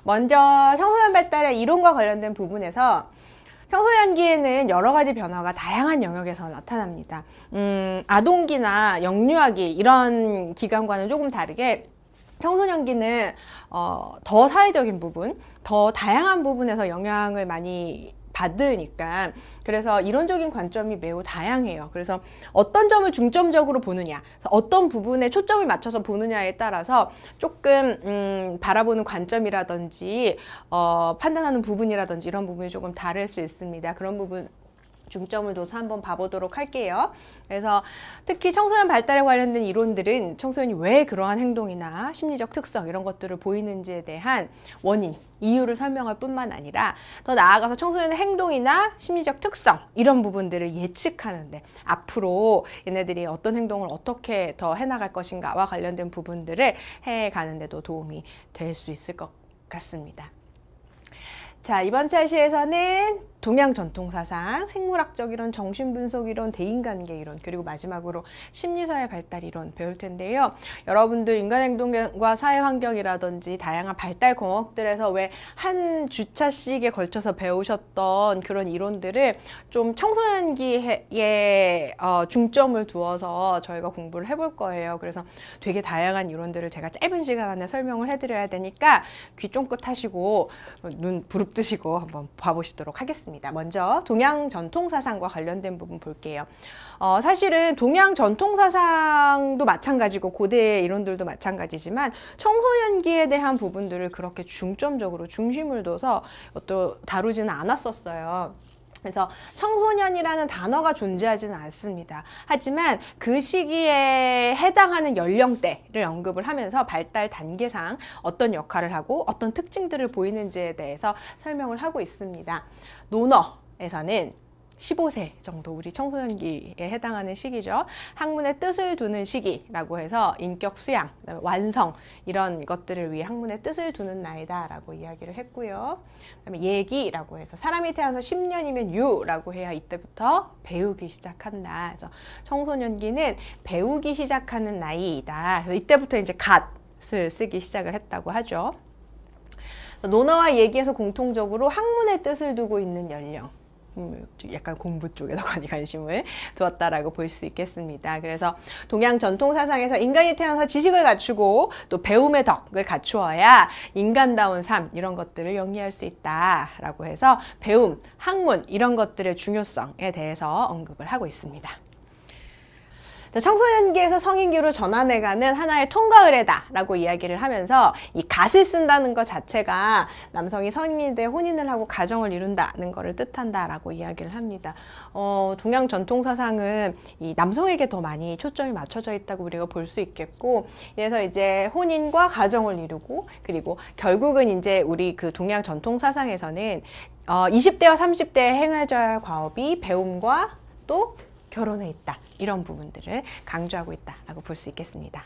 먼저 청소년 발달의 이론과 관련된 부분에서 청소년기에는 여러 가지 변화가 다양한 영역에서 나타납니다. 아동기나 영유아기 이런 기간과는 조금 다르게 청소년기는 더 사회적인 부분, 더 다양한 부분에서 영향을 많이 받으니까 그래서 이론적인 관점이 매우 다양해요. 그래서 어떤 점을 중점적으로 보느냐, 어떤 부분에 초점을 맞춰서 보느냐에 따라서 조금 바라보는 관점이라든지 판단하는 부분이라든지 이런 부분이 조금 다를 수 있습니다. 그런 부분 중점을 둬서 한번 봐보도록 할게요. 그래서 특히 청소년 발달에 관련된 이론들은 청소년이 왜 그러한 행동이나 심리적 특성 이런 것들을 보이는지에 대한 원인, 이유를 설명할 뿐만 아니라 더 나아가서 청소년의 행동이나 심리적 특성 이런 부분들을 예측하는데 앞으로 얘네들이 어떤 행동을 어떻게 더 해나갈 것인가와 관련된 부분들을 해가는데도 도움이 될 수 있을 것 같습니다. 자, 이번 차시에서는 동양 전통사상, 생물학적 이론, 정신분석 이론, 대인관계 이론, 그리고 마지막으로 심리사회 발달 이론 배울 텐데요. 여러분들 인간행동과 사회환경이라든지 다양한 발달 과목들에서 왜 한 주차씩에 걸쳐서 배우셨던 그런 이론들을 좀 청소년기에 중점을 두어서 저희가 공부를 해볼 거예요. 그래서 되게 다양한 이론들을 제가 짧은 시간 안에 설명을 해드려야 되니까 귀 쫑긋 하시고 눈 부릅뜨시고 한번 봐보시도록 하겠습니다. 먼저 동양 전통사상과 관련된 부분 볼게요. 사실은 동양 전통사상도 마찬가지고 고대 이론들도 마찬가지지만 청소년기에 대한 부분들을 그렇게 중점적으로 중심을 둬서 또 다루지는 않았었어요. 그래서 청소년이라는 단어가 존재하지는 않습니다. 하지만 그 시기에 해당하는 연령대를 언급을 하면서 발달 단계상 어떤 역할을 하고 어떤 특징들을 보이는지에 대해서 설명을 하고 있습니다. 논어에서는 15세 정도 우리 청소년기에 해당하는 시기죠. 학문의 뜻을 두는 시기라고 해서 인격 수양, 완성 이런 것들을 위해 학문의 뜻을 두는 나이다 라고 이야기를 했고요. 그다음에 예기라고 해서 사람이 태어나서 10년이면 유라고 해야 이때부터 배우기 시작한다. 그래서 청소년기는 배우기 시작하는 나이이다. 그래서 이때부터 이제 갓을 쓰기 시작을 했다고 하죠. 논어와 예기에서 공통적으로 학문의 뜻을 두고 있는 연령. 약간 공부 쪽에 더 많이 관심을 두었다라고 볼 수 있겠습니다. 그래서 동양 전통 사상에서 인간이 태어나서 지식을 갖추고 또 배움의 덕을 갖추어야 인간다운 삶 이런 것들을 영위할 수 있다라고 해서 배움, 학문 이런 것들의 중요성에 대해서 언급을 하고 있습니다. 청소년기에서 성인기로 전환해가는 하나의 통과 의례다 라고 이야기를 하면서 이 갓을 쓴다는 것 자체가 남성이 성인이 돼 혼인을 하고 가정을 이룬다는 것을 뜻한다 라고 이야기를 합니다. 동양 전통사상은 이 남성에게 더 많이 초점이 맞춰져 있다고 우리가 볼 수 있겠고, 그래서 이제 혼인과 가정을 이루고 그리고 결국은 이제 우리 그 동양 전통사상에서는 20대와 30대에 행해져야 할 과업이 배움과 또 결혼에 있다. 이런 부분들을 강조하고 있다라고 볼 수 있겠습니다.